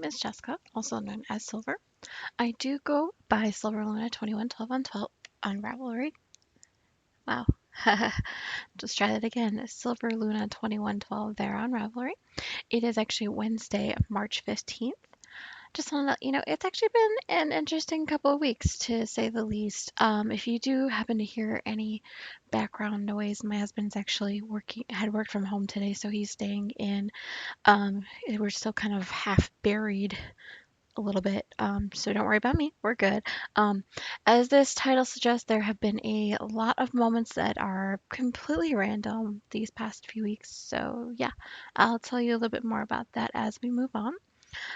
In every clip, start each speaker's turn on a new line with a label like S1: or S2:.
S1: name is Jessica, also known as Silver. I do go by Silver Luna 2112 on 12 on Ravelry. Wow. Just try that again. Silver Luna 2112 there on Ravelry. It is actually Wednesday, March 15th. Just want to let you know, it's actually been an interesting couple of weeks to say the least. If you do happen to hear any background noise, my husband's actually had worked from home today, so he's staying in. We're still kind of half buried a little bit. So don't worry about me. We're good. Um, as this title suggests, there have been a lot of moments that are completely random these past few weeks. So yeah, I'll tell you a little bit more about that as we move on.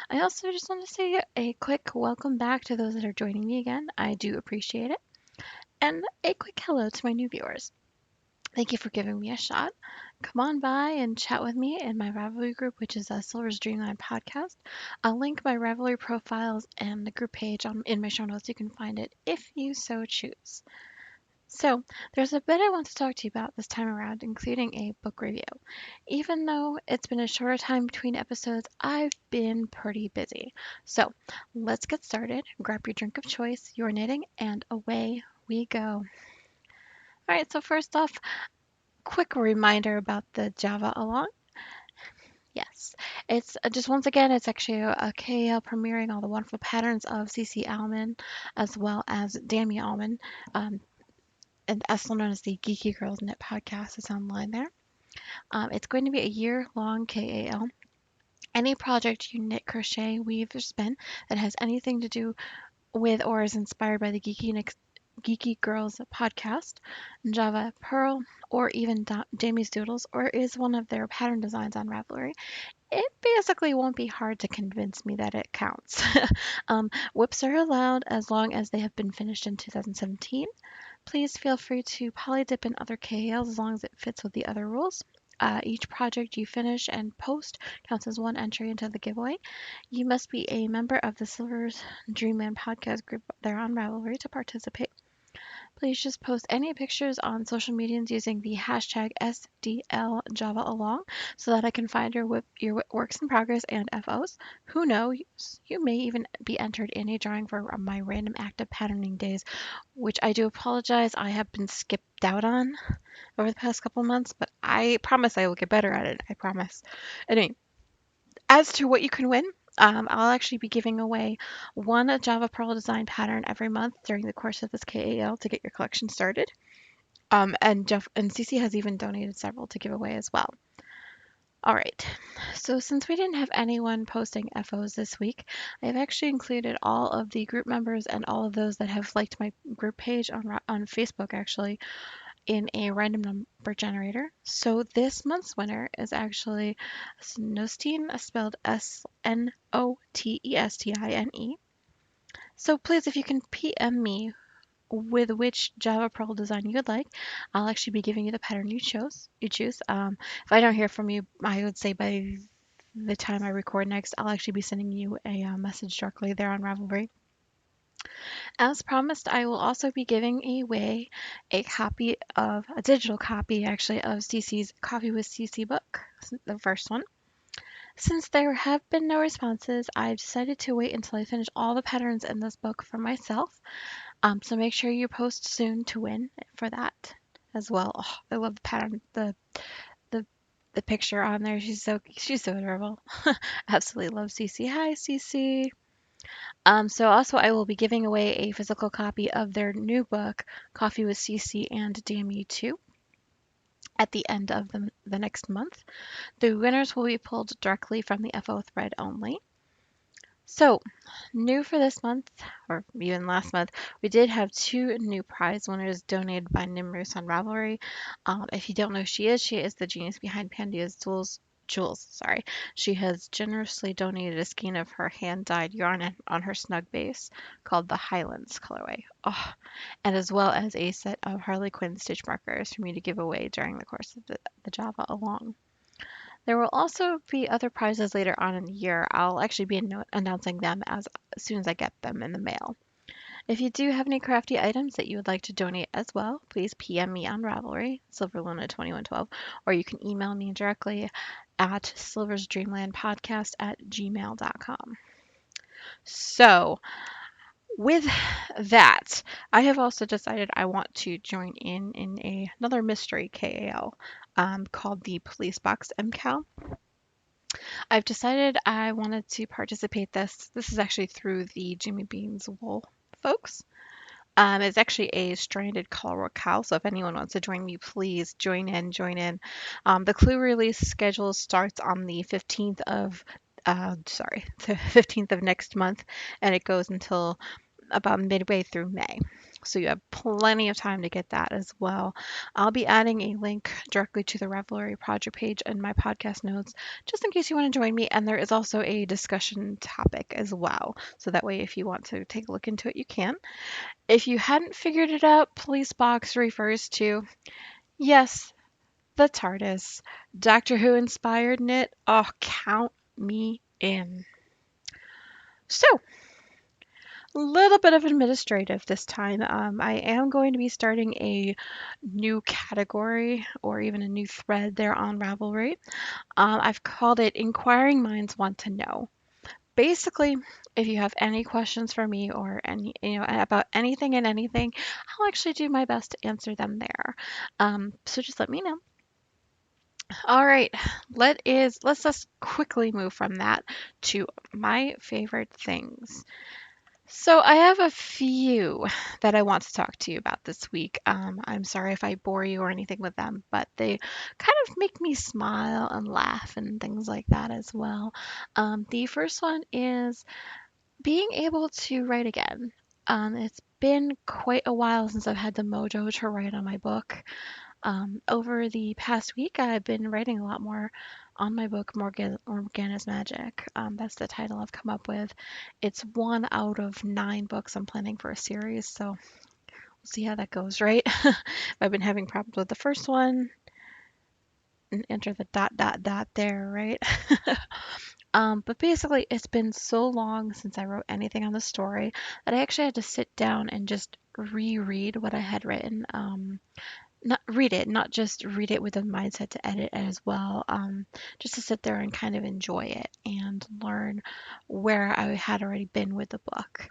S1: I also just want to say a quick welcome back to those that are joining me again. I do appreciate it. And a quick hello to my new viewers. Thank you for giving me a shot. Come on by and chat with me in my Ravelry group, which is Silver's Dreamland Podcast. I'll link my Ravelry profiles and the group page in my show notes. You can find it if you so choose. So, there's a bit I want to talk to you about this time around, including a book review. Even though it's been a shorter time between episodes, I've been pretty busy. So, let's get started. Grab your drink of choice, your knitting, and away we go. Alright, so first off, quick reminder about the Java along. Yes, it's just once again, it's actually a KL premiering all the wonderful patterns of CC Alman as well as Dammy Alman, um, and also known as the Geeky Girls Knit podcast is online there. It's going to be a year-long KAL. Any project you knit, crochet, weave, or spin that has anything to do with or is inspired by the Geeky Girls podcast, Java Pearl, or even Jamie's Doodles, or is one of their pattern designs on Ravelry, it basically won't be hard to convince me that it counts. Whips are allowed as long as they have been finished in 2017. Please feel free to polydip in other KALs as long as it fits with the other rules. Each project you finish and post counts as one entry into the giveaway. You must be a member of the Silver's Dreamland podcast group there on Ravelry to participate. Please just post any pictures on social medias using the hashtag SDLJavaAlong so that I can find your works in progress and FOs. Who knows, you may even be entered in a drawing for my random active patterning days, which I do apologize I have been skipped out on over the past couple months, but I promise I will get better at it. I promise. Anyway, as to what you can win, I'll actually be giving away one Java Pearl design pattern every month during the course of this KAL to get your collection started. And Jeff and Cece has even donated several to give away as well. All right, so since we didn't have anyone posting FOs this week, I've actually included all of the group members and all of those that have liked my group page on Facebook actually in a random number generator. So this month's winner is actually Snostine, spelled Snotestine. So please, if you can PM me with which Java Pearl design you would like, I'll actually be giving you the pattern you choose. If I don't hear from you, I would say by the time I record next, I'll actually be sending you a message directly there on Ravelry. As promised, I will also be giving away a digital copy actually, of Cece's Coffee with Cece book, the first one. Since there have been no responses, I've decided to wait until I finish all the patterns in this book for myself. So make sure you post soon to win for that as well. Oh, I love the pattern, the the picture on there. She's so adorable. Absolutely love Cece. Hi, Cece. So also I will be giving away a physical copy of their new book, Coffee with Cece and DMU 2, at the end of the next month. The winners will be pulled directly from the FO thread only. So, new for this month, or even last month, we did have two new prize winners donated by Nimrus on Ravelry. If you don't know who she is the genius behind Pandia's Jewels. Sorry, she has generously donated a skein of her hand-dyed yarn on her snug base called the Highlands colorway. Oh, and as well as a set of Harley Quinn stitch markers for me to give away during the course of the Java along. There will also be other prizes later on in the year. I'll actually be announcing them as soon as I get them in the mail. If you do have any crafty items that you would like to donate as well, please PM me on Ravelry, SilverLuna2112, or you can email me directly at silversdreamlandpodcast@gmail.com. So, with that, I have also decided I want to join in another mystery KAL called the Police Box MCAL. I've decided I wanted to participate this. This is actually through the Jimmy Bean's Wool folks. It's actually a stranded Colorado cow, so if anyone wants to join me, please join in, join in. The clue release schedule starts on the 15th of, the 15th of next month, and it goes until about midway through May. So you have plenty of time to get that as well. I'll be adding a link directly to the Revelry project page in my podcast notes, just in case you want to join me. And there is also a discussion topic as well. So that way, if you want to take a look into it, you can. If you hadn't figured it out, Police Box refers to, yes, the TARDIS. Doctor Who inspired it. Oh, count me in. So, a little bit of administrative this time. I am going to be starting a new category or even a new thread there on Ravelry. I've called it Inquiring Minds Want to Know. Basically, if you have any questions for me or any, about anything and anything, I'll actually do my best to answer them there. So just let me know. All right, let's just quickly move from that to my favorite things. So I have a few that I want to talk to you about this week. I'm sorry if I bore you or anything with them, but they kind of make me smile and laugh and things like that as well. The first one is being able to write again. It's been quite a while since I've had the mojo to write on my book. Over the past week, I've been writing a lot more on my book, Morgan is Magic. That's the title I've come up with. It's one out of 9 books I'm planning for a series, so we'll see how that goes, right? I've been having problems with the first one, and enter the dot dot dot there, right? But basically, it's been so long since I wrote anything on the story that I actually had to sit down and just reread what I had written. Not read it, not just read it with a mindset to edit as well. Just to sit there and kind of enjoy it and learn where I had already been with the book.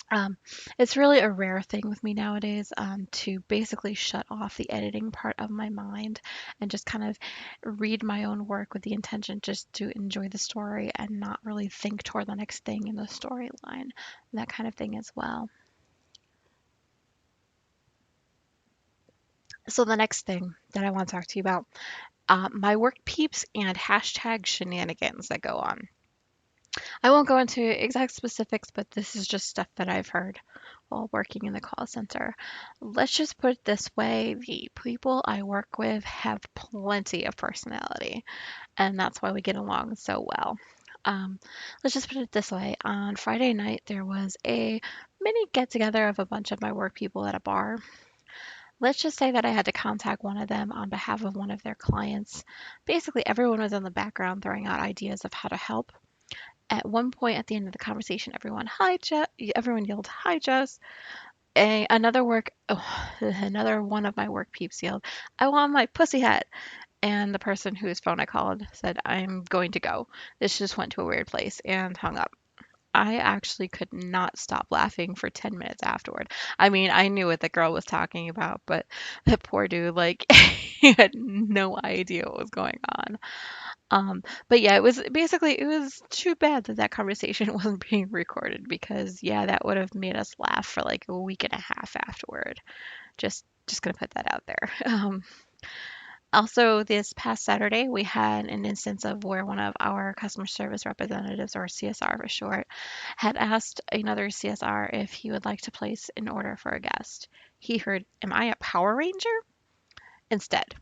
S1: Um, it's really a rare thing with me nowadays to basically shut off the editing part of my mind and just kind of read my own work with the intention just to enjoy the story and not really think toward the next thing in the storyline, that kind of thing as well. So the next thing that I want to talk to you about, my work peeps and hashtag shenanigans that go on. I won't go into exact specifics, but this is just stuff that I've heard while working in the call center. Let's just put it this way, the people I work with have plenty of personality, and that's why we get along so well. Um, let's just put it this way. On Friday night, there was a mini get together of a bunch of my work people at a bar. Let's just say that I had to contact one of them on behalf of one of their clients. Basically, everyone was in the background throwing out ideas of how to help. At one point at the end of the conversation, everyone yelled, "Hi, Jess." Another one of my work peeps yelled, "I want my pussy hat." And the person whose phone I called said, "I'm going to go. This just went to a weird place," and hung up. I actually could not stop laughing for 10 minutes afterward. I mean, I knew what the girl was talking about, but the poor dude, like, he had no idea what was going on. But yeah, it was too bad that that conversation wasn't being recorded because yeah, that would have made us laugh for like a week and a half afterward. Just gonna put that out there. Also, this past Saturday, we had an instance of where one of our customer service representatives, or CSR for short, had asked another CSR if he would like to place an order for a guest. He heard, "Am I a Power Ranger?" instead.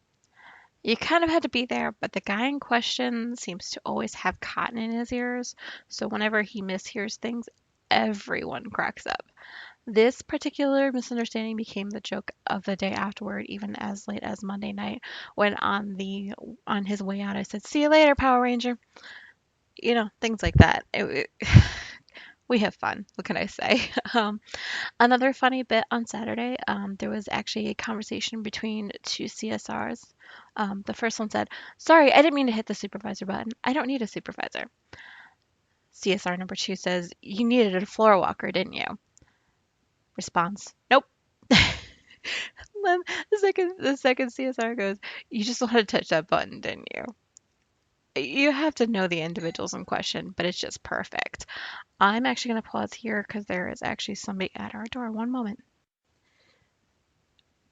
S1: You kind of had to be there, but the guy in question seems to always have cotton in his ears, so whenever he mishears things, everyone cracks up. This particular misunderstanding became the joke of the day afterward, even as late as Monday night, when on his way out I said, "See you later, Power Ranger." Things like that. We have fun. What can I say? Another funny bit on Saturday, there was actually a conversation between two CSRs. The first one said, "Sorry, I didn't mean to hit the supervisor button. I don't need a supervisor." CSR number 2 says, "You needed a floor walker, didn't you?" Response, "Nope." Then the second CSR goes, "You just wanted to touch that button, didn't you?" You have to know the individuals in question, but it's just perfect. I'm actually going to pause here because there is actually somebody at our door. One moment.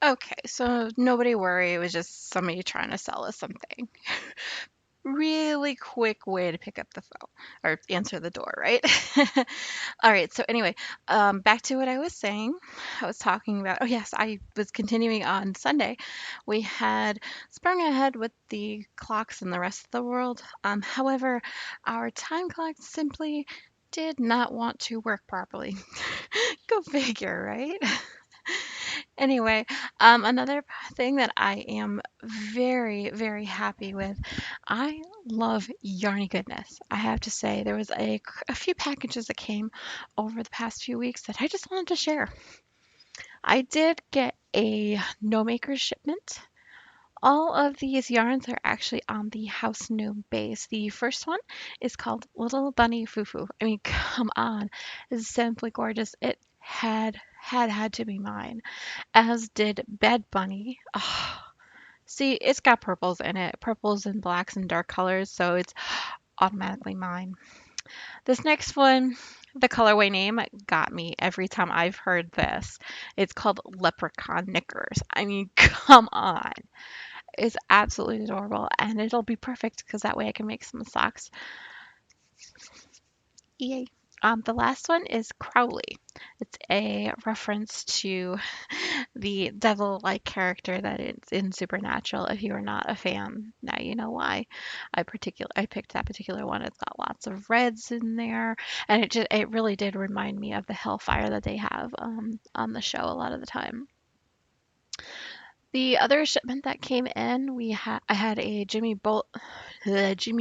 S1: Okay, so nobody worry. It was just somebody trying to sell us something. Really quick way to pick up the phone or answer the door, right? All right, so anyway, back to what I was saying. I was talking about, oh, yes, I was continuing on Sunday. We had sprung ahead with the clocks in the rest of the world. However, our time clock simply did not want to work properly. Go figure, right? Anyway, another thing that I am very, very happy with, I love yarny goodness. I have to say, there was a few packages that came over the past few weeks that I just wanted to share. I did get a no maker shipment. All of these yarns are actually on the House Gnome base. The first one is called Little Bunny Fufu. I mean, come on, it's simply gorgeous. It had to be mine, as did Bed Bunny. Oh, see, it's got purples in it, purples and blacks and dark colors, so it's automatically mine. This next one, the colorway name got me every time I've heard this. It's called Leprechaun Knickers. I mean, come on. It's absolutely adorable, and it'll be perfect because that way I can make some socks. Yay. The last one is Crowley. It's a reference to the devil-like character that is in Supernatural. If you are not a fan, now you know why. I picked that particular one. It's got lots of reds in there, and it really did remind me of the Hellfire that they have on the show a lot of the time. The other shipment that came in, I had a Jimmy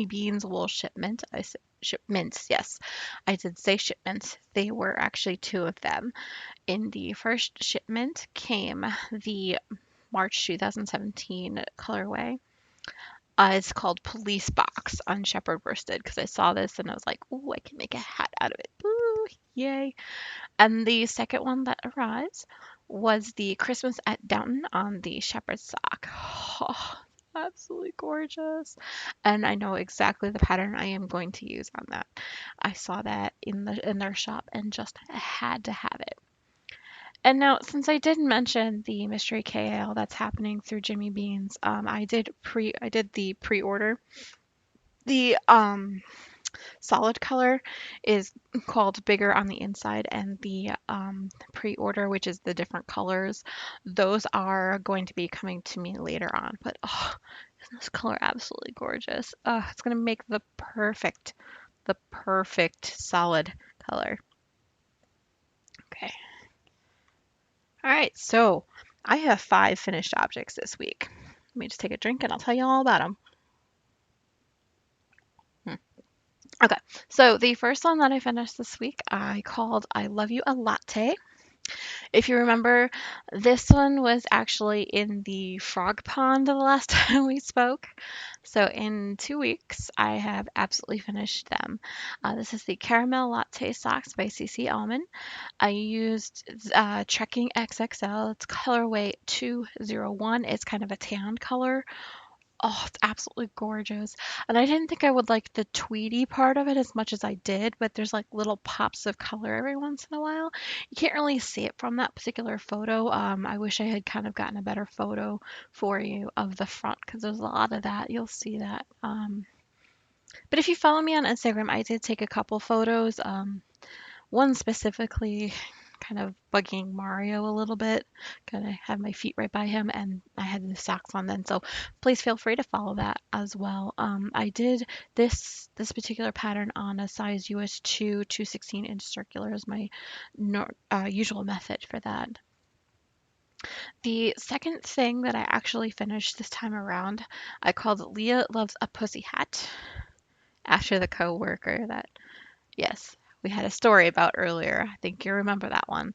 S1: Bean's wool shipment. Shipments, yes, I did say shipments. They were actually two of them. In the first shipment came the March 2017 colorway. It's called Police Box on Shepherd Worsted because I saw this and I was like, "Ooh, I can make a hat out of it. Ooh, yay." And the second one that arrives was the Christmas at Downton on the shepherd sock. Oh, absolutely gorgeous. And I know exactly the pattern I am going to use on that. I saw that in their shop and just had to have it. And now, since I did mention the mystery KL that's happening through Jimmy Beans, I did the pre-order. The solid color is called Bigger on the inside, and the pre-order, which is the different colors, those are going to be coming to me later on. But oh, isn't this color absolutely gorgeous? It's gonna make the perfect solid color. Okay. All right, so I have 5 finished objects this week. Let me just take a drink and I'll tell you all about them. Okay, so the first one that I finished this week, I called I Love You a Latte. If you remember, this one was actually in the frog pond the last time we spoke. So in 2 weeks, I have absolutely finished them. This is the Caramel Latte Socks by CC Almond. I used Trekking XXL. It's colorway 201. It's kind of a tan color. Oh, it's absolutely gorgeous. And I didn't think I would like the tweedy part of it as much as I did, but there's like little pops of color every once in a while. You can't really see it from that particular photo. I wish I had kind of gotten a better photo for you of the front because there's a lot of that. You'll see that. But if you follow me on Instagram, I did take a couple photos. One specifically kind of bugging Mario a little bit. Kind of have my feet right by him, and I had the socks on then. So please feel free to follow that as well. I did this particular pattern on a size US 2 216-inch circular is my usual method for that. The second thing that I actually finished this time around, I called Leah Loves a Pussy Hat after the coworker that, yes, we had a story about earlier. I think you remember that one.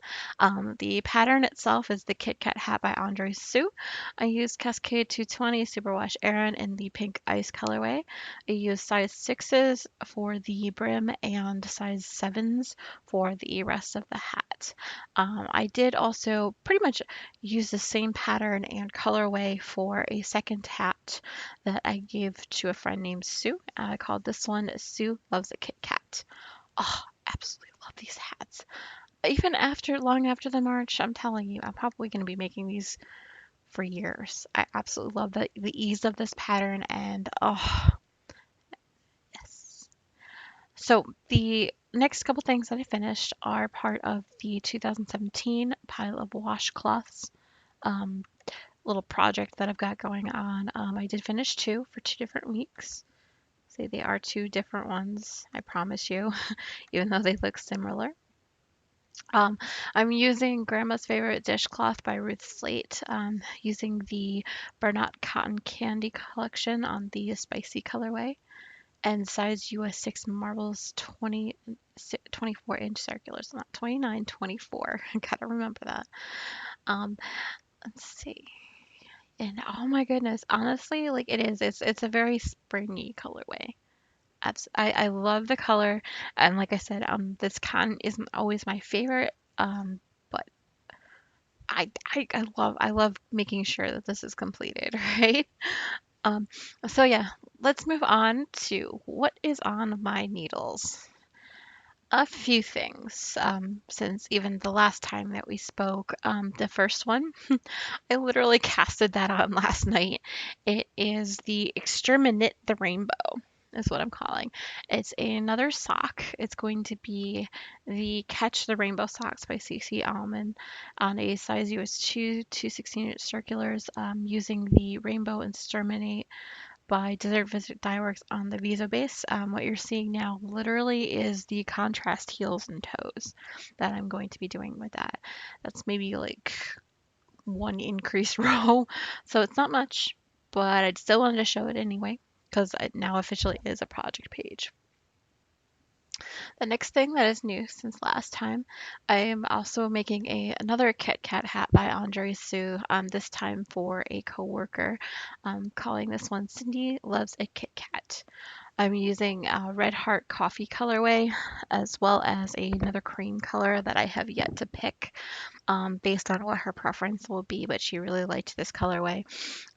S1: The pattern itself is the Kit Kat hat by Andre Sue. I used Cascade 220 Superwash Aran in the pink ice colorway. I used size 6s for the brim and size 7s for the rest of the hat. I did also pretty much use the same pattern and colorway for a second hat that I gave to a friend named Sue. I called this one Sue Loves a Kit Kat. Oh, absolutely love these hats. Even after long after the March, I'm telling you, I'm probably going to be making these for years. I absolutely love the ease of this pattern and oh, yes. So the next couple things that I finished are part of the 2017 pile of washcloths um, little project that I've got going on. I did finish two for 2 different weeks. Say they are two different ones, I promise you, even though they look similar. Um, I'm using Grandma's Favorite Dishcloth by Ruth Slate, using the Bernat Cotton Candy collection on the spicy colorway, and size US 6 marbles 24-inch circulars, not 29, 24. Gotta remember that. Um, let's see. And oh my goodness, honestly, like it's a very springy colorway. I love the color, and like I said, this cotton isn't always my favorite, but I love making sure that this is completed, right? Um, so yeah, let's move on to what is on my needles. A few things, since even the last time that we spoke. The first one, I literally casted that on last night. It is the Exterminate the Rainbow, is what I'm calling. It's another sock. It's going to be the Catch the Rainbow socks by CC Almond on a size US 2 216-inch circulars, using the Rainbow Exterminate by Desert Visit Dyeworks on the Viso base. What you're seeing now literally is the contrast heels and toes that I'm going to be doing with that. That's maybe like one increased row, so it's not much, but I still wanted to show it anyway because it now officially is a project page. The next thing that is new since last time, I am also making another Kit Kat hat by Andre Sue, this time for a coworker, calling this one Cindy Loves a Kit Kat. I'm using a Red Heart coffee colorway as well as another cream color that I have yet to pick, based on what her preference will be, but she really liked this colorway.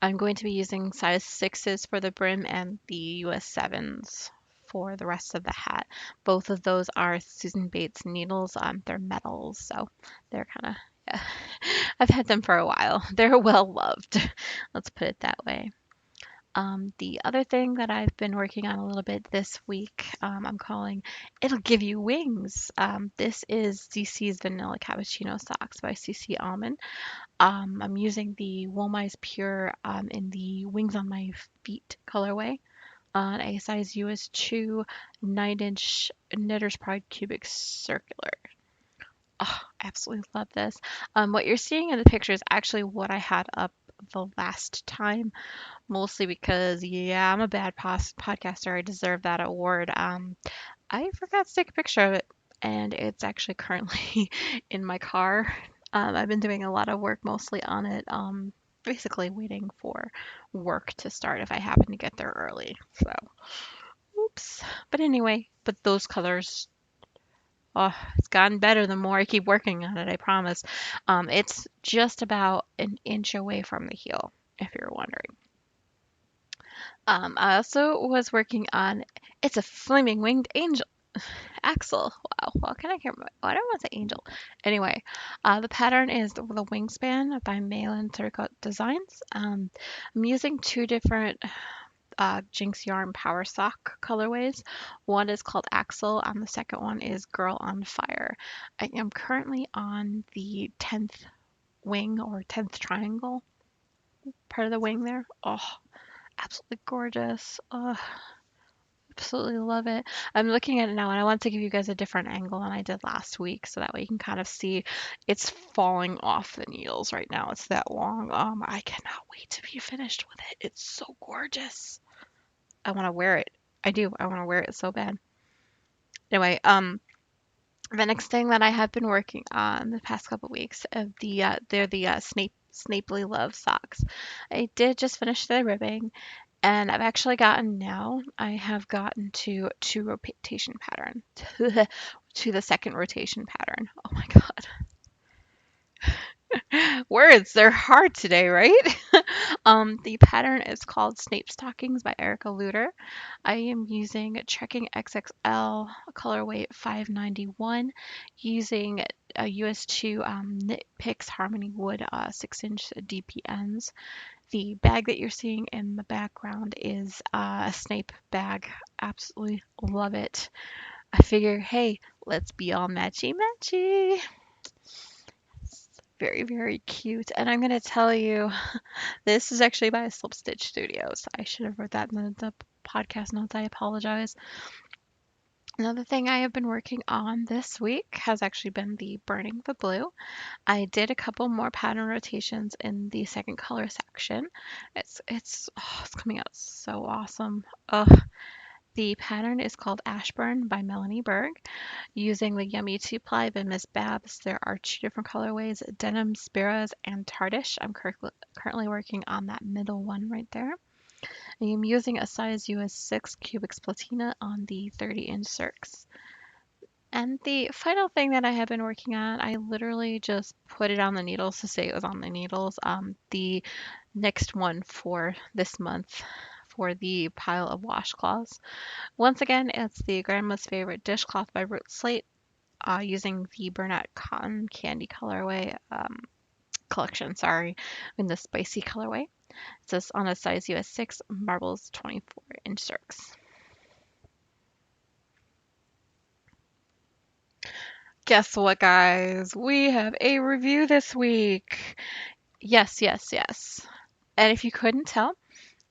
S1: I'm going to be using size 6s for the brim and the US 7s for the rest of the hat. Both of those are Susan Bates needles. They're metals, so they're kind of, yeah. I've had them for a while. They're well loved. Let's put it that way. The other thing that I've been working on a little bit this week, I'm calling It'll Give You Wings. This is CC's Vanilla Cappuccino Socks by CC Almond. I'm using the Woolmize Pure, in the Wings on My Feet colorway on a size US 2 9-inch Knitter's Pride cubic circular. Oh, absolutely love this. What you're seeing in the picture is actually what I had up the last time, mostly because, yeah, I'm a bad podcaster. I deserve that award. I forgot to take a picture of it, and it's actually currently in my car. I've been doing a lot of work mostly on it, basically waiting for work to start if I happen to get there early. So, oops. But anyway, but those colors, oh, it's gotten better the more I keep working on it, I promise. It's just about an inch away from the heel, if you're wondering. I also was working on It's a Flaming Winged Angel. Axel. Wow. Well, can I hear? I don't want to say angel. Anyway, the pattern is the Wingspan by Malin Turcotte Designs. I'm using two different Jinx Yarn Power Sock colorways. One is called Axel, and the second one is Girl on Fire. I am currently on the 10th wing or 10th triangle part of the wing there. Oh, absolutely gorgeous. Oh, absolutely love it. I'm looking at it now and I want to give you guys a different angle than I did last week so that way you can kind of see it's falling off the needles right now. It's that long. I cannot wait to be finished with it. It's so gorgeous. I want to wear it. I do. I want to wear it so bad. Anyway, The next thing that I have been working on the past couple weeks of they're the Snapely Love socks. I did just finish the ribbing, and I have gotten to two rotation pattern to the second rotation pattern. Oh my God. Words, they're hard today, right? The pattern is called Snape Stockings by Erica Luter. I am using Trekking XXL colorway 591, using a US2 Knit Picks Harmony Wood 6-inch DPNs. The bag that you're seeing in the background is a Snape bag. Absolutely love it. I figure, hey, let's be all matchy matchy. Very, very cute. And I'm going to tell you, this is actually by Slip Stitch Studios. I should have wrote that in the podcast notes. I apologize. Another thing I have been working on this week has actually been the Burning the Blue. I did a couple more pattern rotations in the second color section. It's coming out so awesome. Ugh. The pattern is called Ashburn by Melanie Berg. Using the Yummy 2-ply by Miss Babs, there are two different colorways, Denim Spiras and Tardish. I'm currently working on that middle one right there. I am using a size US 6 Cubics Platina on the 30-inch circs. And the final thing that I have been working on, I literally just put it on the needles to say it was on the needles. The next one for this month for the pile of washcloths. Once again, it's the Grandma's Favorite Dishcloth by Root Slate, using the Burnett Cotton Candy colorway collection, sorry, in the spicy colorway. It says on a size US 6, marbles 24-inch circs. Guess what, guys? We have a review this week. Yes, yes, yes. And if you couldn't tell,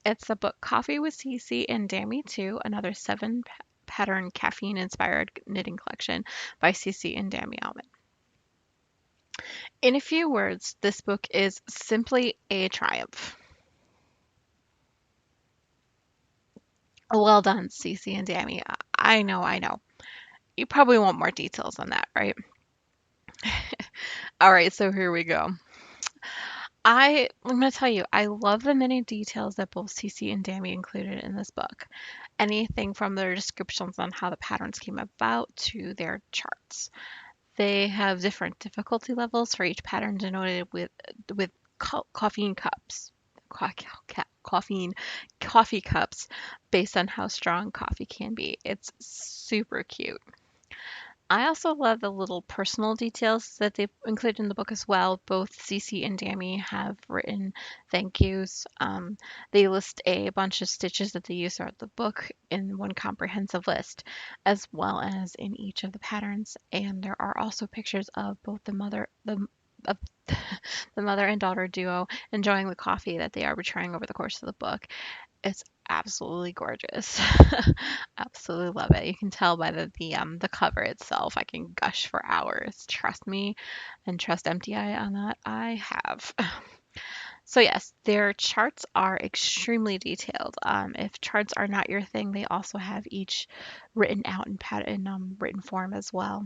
S1: it's the book Coffee with Cece and Dammy 2, another 7-pattern caffeine-inspired knitting collection by Cece and Dammy Almond. In a few words, this book is simply a triumph. Well done, Cece and Dammy. I know, I know. You probably want more details on that, right? All right, so here we go. I'm going to tell you, I love the many details that both Cece and Dammy included in this book. Anything from their descriptions on how the patterns came about to their charts. They have different difficulty levels for each pattern denoted with caffeine cups. Caffeine coffee cups based on how strong coffee can be. It's super cute. I also love the little personal details that they've included in the book as well. Both Cece and Dammy have written thank yous. They list a bunch of stitches that they use throughout the book in one comprehensive list, as well as in each of the patterns. And there are also pictures of both of the mother and daughter duo enjoying the coffee that they are trying over the course of the book. It's absolutely gorgeous. Absolutely love it. You can tell by the cover itself. I can gush for hours. Trust me, and trust MTI on that. I have. So yes, their charts are extremely detailed. If charts are not your thing, they also have each written out in written form as well.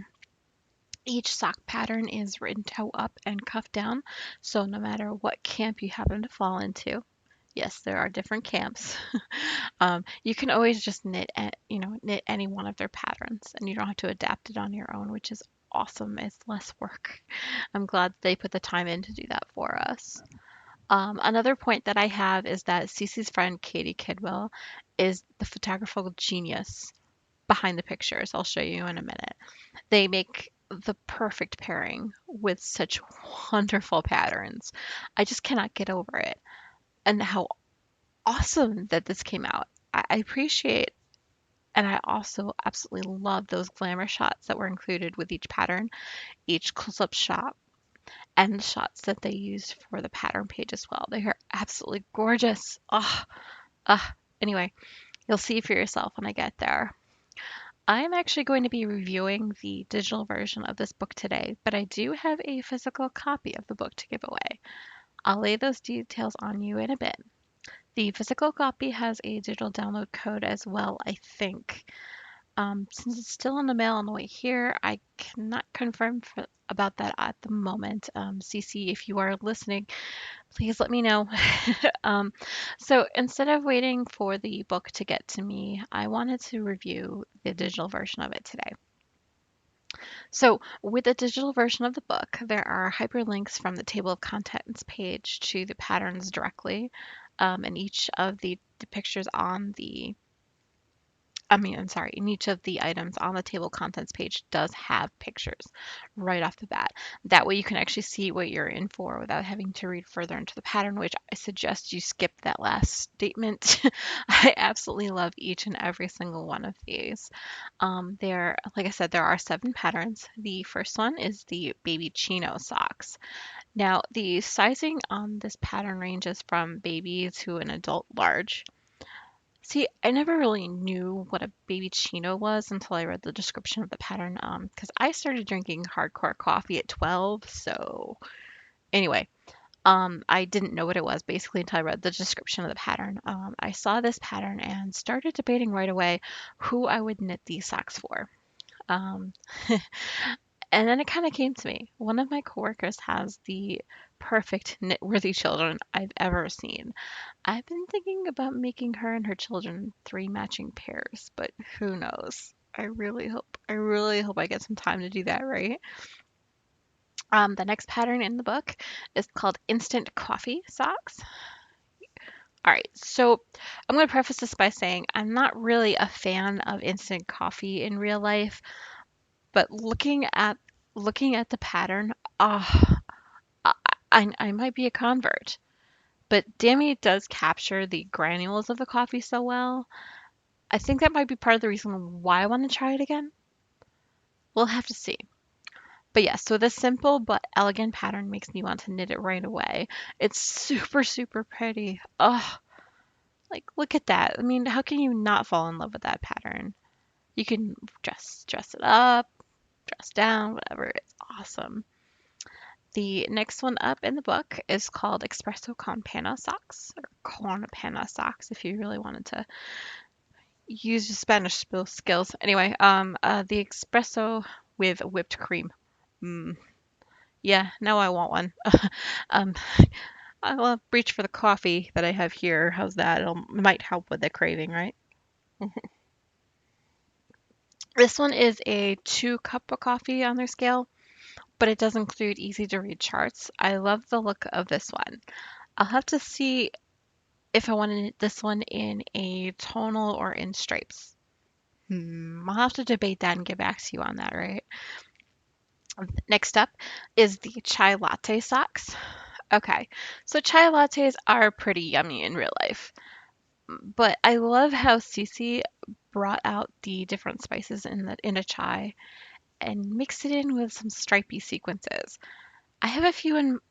S1: Each sock pattern is written toe up and cuff down, so no matter what camp you happen to fall into, yes, there are different camps. You can always just knit any one of their patterns, and you don't have to adapt it on your own, which is awesome. It's less work. I'm glad they put the time in to do that for us. Another point that I have is that Cece's friend Katie Kidwell is the photographical genius behind the pictures. I'll show you in a minute. They make the perfect pairing with such wonderful patterns. I just cannot get over it. And how awesome that this came out. I appreciate and I also absolutely love those glamour shots that were included with each pattern, each close-up shot, and the shots that they used for the pattern page as well. They are absolutely gorgeous. Anyway, you'll see for yourself when I get there. I'm actually going to be reviewing the digital version of this book today, but I do have a physical copy of the book to give away. I'll lay those details on you in a bit. The physical copy has a digital download code as well, I think. Since it's still in the mail on the way here, I cannot confirm about that at the moment. Cece, if you are listening, please let me know. um, so instead of waiting for the book to get to me, I wanted to review the digital version of it today. So, with the digital version of the book, there are hyperlinks from the table of contents page to the patterns directly, and each of the pictures on the I'm sorry, and each of the items on the table of contents page does have pictures right off the bat. That way you can actually see what you're in for without having to read further into the pattern, which I suggest you skip that last statement. I absolutely love each and every single one of these. Like I said, there are 7 patterns. The first one is the baby chino socks. Now, the sizing on this pattern ranges from baby to an adult large. See, I never really knew what a baby chino was until I read the description of the pattern. Because I started drinking hardcore coffee at 12. So anyway, I didn't know what it was basically until I read the description of the pattern. I saw this pattern and started debating right away who I would knit these socks for. Um, and then it kind of came to me. One of my coworkers has the perfect knit-worthy children I've ever seen. I've been thinking about making her and her children 3 matching pairs, but who knows? I really hope I get some time to do that, right? The next pattern in the book is called Instant Coffee Socks. All right, so I'm going to preface this by saying I'm not really a fan of instant coffee in real life, but looking at the pattern, ah, I might be a convert. But Dammy does capture the granules of the coffee so well. I think that might be part of the reason why I want to try it again. We'll have to see. But yeah, so this simple but elegant pattern makes me want to knit it right away. It's super, super pretty. Oh, like look at that. I mean, how can you not fall in love with that pattern? You can dress it up, dress down, whatever. It's awesome. The next one up in the book is called Espresso con Panna Socks, or Con Panna Socks, if you really wanted to use your Spanish skills. Anyway, the espresso with whipped cream. Mm, yeah, now I want one. um, I'll reach for the coffee that I have here. How's that? It might help with the craving, right? This one is a 2 cup of coffee on their scale, but it does include easy to read charts. I love the look of this one. I'll have to see if I wanted this one in a tonal or in stripes. I'll have to debate that and get back to you on that, right? Next up is the chai latte socks. Okay, so chai lattes are pretty yummy in real life, but I love how Cece brought out the different spices in a chai and mixed it in with some stripy sequences. I have a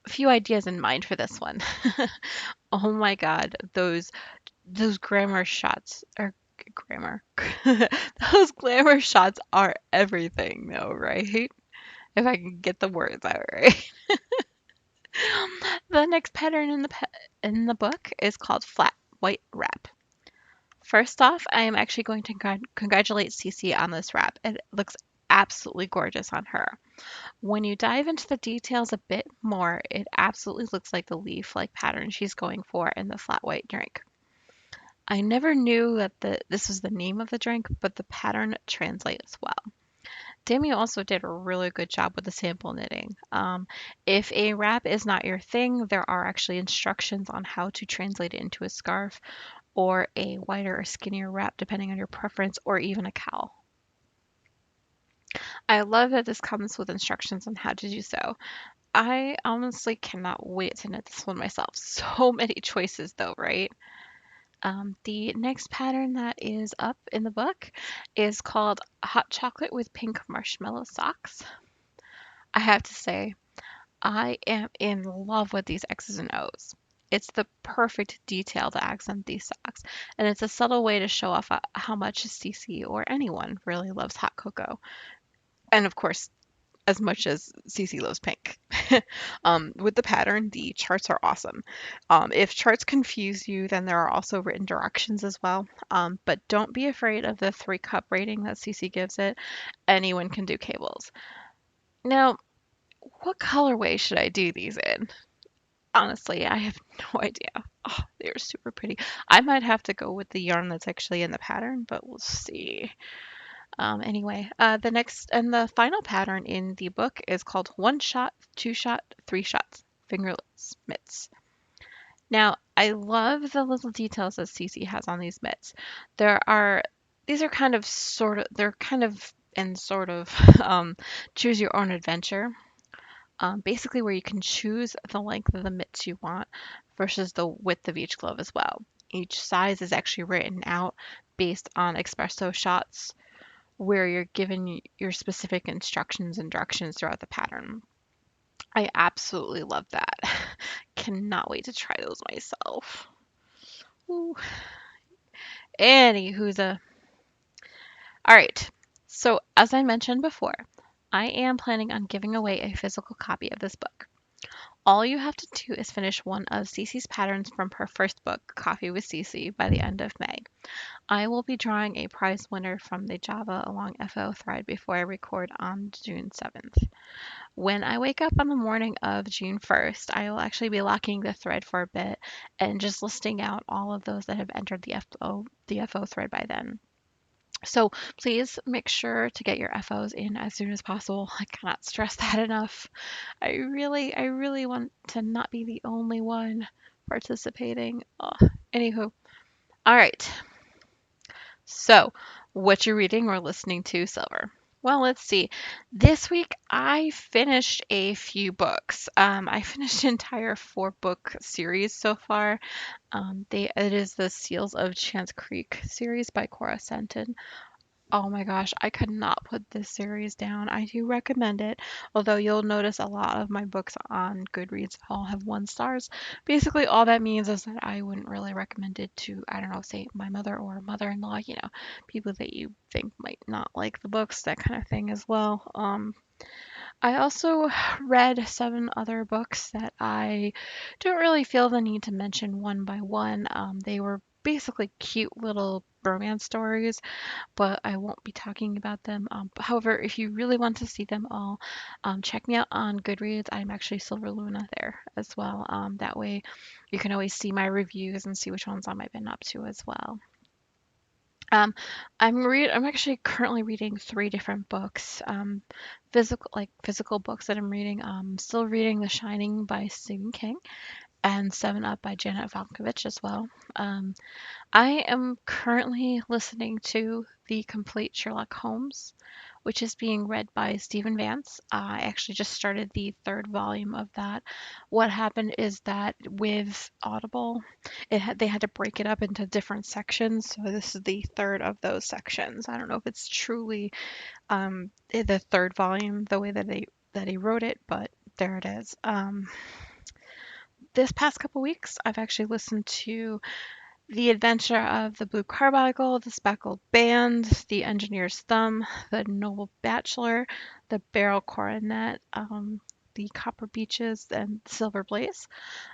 S1: few ideas in mind for this one. Oh my god, those grammar shots are grammar. Those glamour shots are everything though, right? If I can get the words out right. The next pattern in the book is called flat white wrap. First off, I am actually going to congratulate Cece on this wrap. It looks absolutely gorgeous on her. When you dive into the details a bit more, it absolutely looks like the leaf-like pattern she's going for in the flat white drink. I never knew that this was the name of the drink, but the pattern translates well. Demi also did a really good job with the sample knitting. If a wrap is not your thing, there are actually instructions on how to translate it into a scarf or a wider or skinnier wrap, depending on your preference, or even a cowl. I love that this comes with instructions on how to do so. I honestly cannot wait to knit this one myself. So many choices, though, right? The next pattern that is up in the book is called Hot Chocolate with Pink Marshmallow Socks. I have to say, I am in love with these X's and O's. It's the perfect detail to accent these socks, and it's a subtle way to show off how much Cece or anyone really loves hot cocoa. And of course, as much as CC loves pink. With the pattern, the charts are awesome. If charts confuse you, then there are also written directions as well. But don't be afraid of the 3 cup rating that CC gives it. Anyone can do cables. Now, what colorway should I do these in? Honestly, I have no idea. Oh, they're super pretty. I might have to go with the yarn that's actually in the pattern, but we'll see. Anyway, the next and the final pattern in the book is called One Shot, Two Shot, Three Shots, Fingerless Mitts. Now, I love the little details that Cece has on these mitts. There are, these are kind of they're kind of in sort of choose your own adventure. Basically, where you can choose the length of the mitts you want versus the width of each glove as well. Each size is actually written out based on espresso shots where you're given your specific instructions and directions throughout the pattern. I absolutely love that. Cannot wait to try those myself. Ooh. Anywho's a. All right. So, as I mentioned before, I am planning on giving away a physical copy of this book. All you have to do is finish one of Cece's patterns from her first book, Coffee with Cece, by the end of May. I will be drawing a prize winner from the Java Along FO thread before I record on June 7th. When I wake up on the morning of June 1st, I will actually be locking the thread for a bit and just listing out all of those that have entered the FO thread by then. So please make sure to get your FOs in as soon as possible. I cannot stress that enough. I really want to not be the only one participating. Anywho, all right. So, what you're reading or listening to, Silver? Well, let's see. This week I finished a few books. I finished an entire 4 book series so far. It is the Seals of Chance Creek series by Cora Senton. Oh my gosh, I could not put this series down. I do recommend it, although you'll notice a lot of my books on Goodreads all have 1 stars. Basically, all that means is that I wouldn't really recommend it to, I don't know, say my mother or mother-in-law, people that you think might not like the books, that kind of thing as well. I also read 7 other books that I don't really feel the need to mention one by one. They were basically cute little romance stories, but I won't be talking about them. However, if you really want to see them all, check me out on Goodreads. I'm actually Silver Luna there as well. That way, you can always see my reviews and see which ones I might been up to as well. Um, I'm actually currently reading 3 different books. Physical books that I'm reading. Still reading The Shining by Stephen King and Seven Up by Janet Valkovich as well. Um, I am currently listening to The Complete Sherlock Holmes, which is being read by Stephen Vance. I actually just started the 3rd volume of that. What happened is that with Audible, they had to break it up into different sections. So this is the 3rd of those sections. I don't know if it's truly the 3rd volume the way that he wrote it, but there it is. This past couple weeks, I've actually listened to the Adventure of the Blue Carbuncle, the Speckled Band, the Engineer's Thumb, the Noble Bachelor, the Barrel Coronet, the Copper Beaches, and Silver Blaze.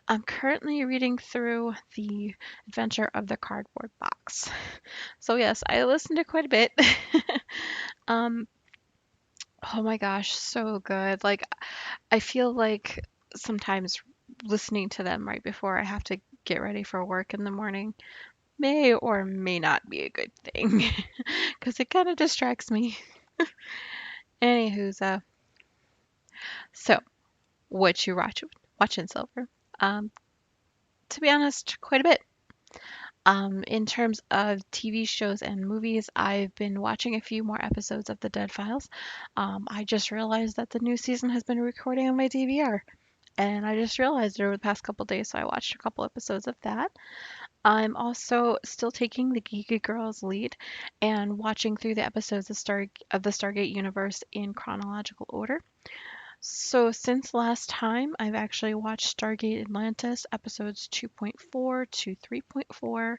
S1: I'm currently reading through the Adventure of the Cardboard Box. So yes, I listened to quite a bit. um, oh my gosh, so good. Like I feel like sometimes listening to them right before I have to get ready for work in the morning may or may not be a good thing because it kind of distracts me. Anywho's so what you watching, Silver? Um, to be honest, quite a bit. In terms of TV shows and movies, I've been watching a few more episodes of The Dead Files. I just realized that the new season has been recording on my DVR, and I just realized it over the past couple days, so I watched a couple episodes of that. I'm also still taking the Geeky Girls lead and watching through the episodes of the Stargate universe in chronological order. So since last time, I've actually watched Stargate Atlantis episodes 2.4 to 3.4.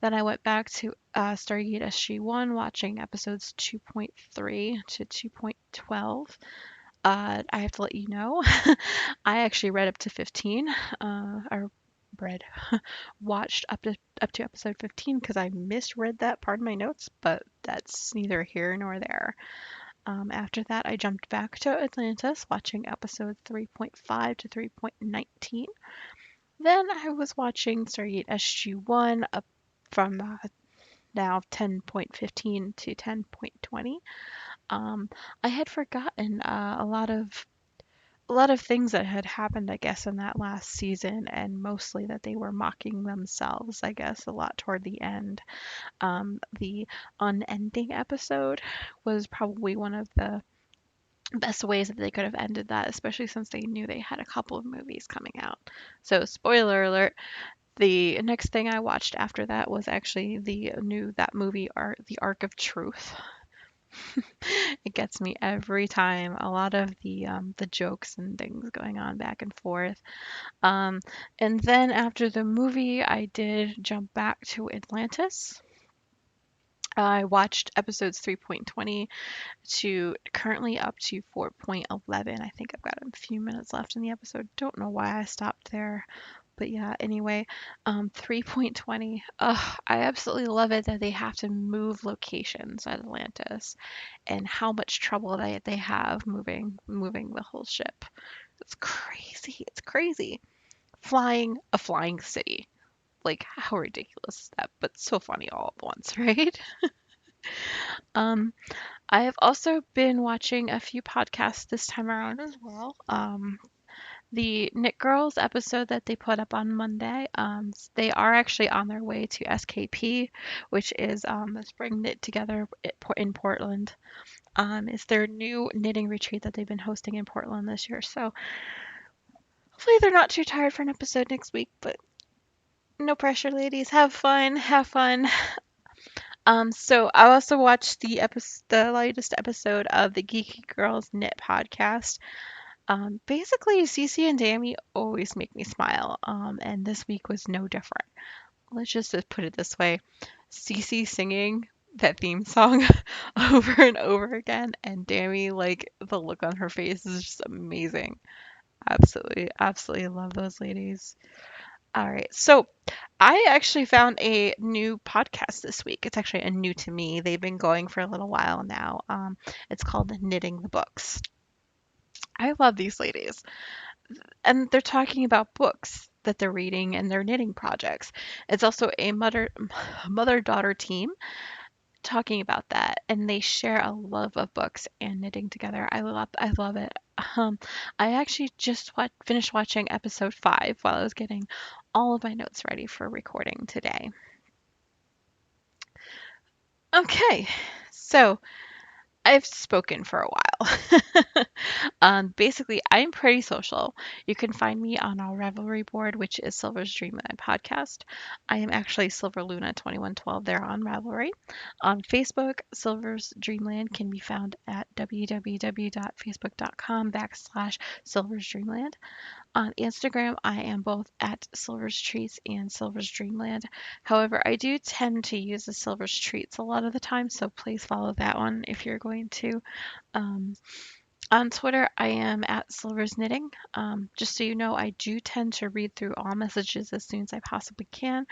S1: Then I went back to Stargate SG-1 watching episodes 2.3 to 2.12. I have to let you know, I actually read up to 15. Or read, watched up to episode 15 because I misread that part of my notes, but that's neither here nor there. After that, I jumped back to Atlantis, watching episode 3.5 to 3.19. Then I was watching Stargate SG-1 up from now 10.15 to 10.20. I had forgotten a lot of things that had happened, I guess, in that last season, and mostly that they were mocking themselves, I guess, a lot toward the end. The unending episode was probably one of the best ways that they could have ended that, especially since they knew they had a couple of movies coming out. So, spoiler alert, the next thing I watched after that was actually the new that movie Art The Arc of Truth. It gets me every time. A lot of the jokes and things going on back and forth. Um, and then after the movie, I did jump back to Atlantis. I watched episodes 3.20 to currently up to 4.11. I think I've got a few minutes left in the episode. Don't know why I stopped there. But yeah, anyway, 3.20. I absolutely love it that they have to move locations at Atlantis and how much trouble they have moving the whole ship. It's crazy. It's crazy. Flying a flying city. Like how ridiculous is that? But so funny all at once, right? Um, I have also been watching a few podcasts this time around as well. The Knit Girls episode that they put up on Monday, they are actually on their way to SKP, which is the Spring Knit Together in Portland. It's their new knitting retreat that they've been hosting in Portland this year. So hopefully they're not too tired for an episode next week, but no pressure, ladies. Have fun, have fun. So I also watched the latest episode of the Geeky Girls Knit podcast. Basically, Cece and Dammy always make me smile, and this week was no different. Let's just put it this way: Cece singing that theme song over and over again, and Dammy, like the look on her face is just amazing. Absolutely, absolutely love those ladies. All right, so I actually found a new podcast this week. It's actually a new to me. They've been going for a little while now. It's called Knitting the Books. I love these ladies. And they're talking about books that they're reading and their knitting projects. It's also a mother-daughter team talking about that, and they share a love of books and knitting together. I love it. Um, I actually just finished watching episode 5 while I was getting all of my notes ready for recording today. Okay, so I've spoken for a while. Basically, I'm pretty social. You can find me on our Revelry board, which is Silver's Dreamland podcast. I am actually Silver Luna 2112 there on Revelry. On Facebook, Silver's Dreamland can be found at www.facebook.com/Silver's Dreamland. On Instagram, I am both at Silver's Treats and Silver's Dreamland. However, I do tend to use the Silver's Treats a lot of the time, so please follow that one if you're going to. Um, on Twitter, I am at Silver's Knitting. Just so you know, I do tend to read through all messages as soon as I possibly can.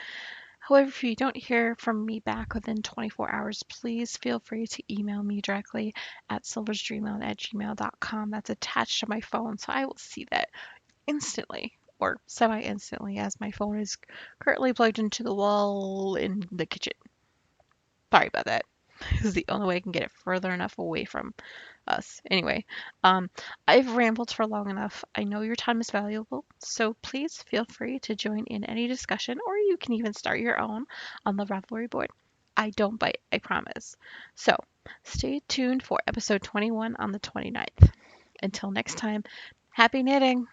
S1: However, if you don't hear from me back within 24 hours, please feel free to email me directly at silversdreamland@gmail.com. That's attached to my phone, so I will see that instantly or semi instantly as my phone is currently plugged into the wall in the kitchen. Sorry about that. This is the only way I can get it further enough away from us. Anyway, um, I've rambled for long enough. I know your time is valuable, so please feel free to join in any discussion, or you can even start your own on the Ravelry board. I don't bite, I promise. So, stay tuned for episode 21 on the 29th. Until next time, happy knitting!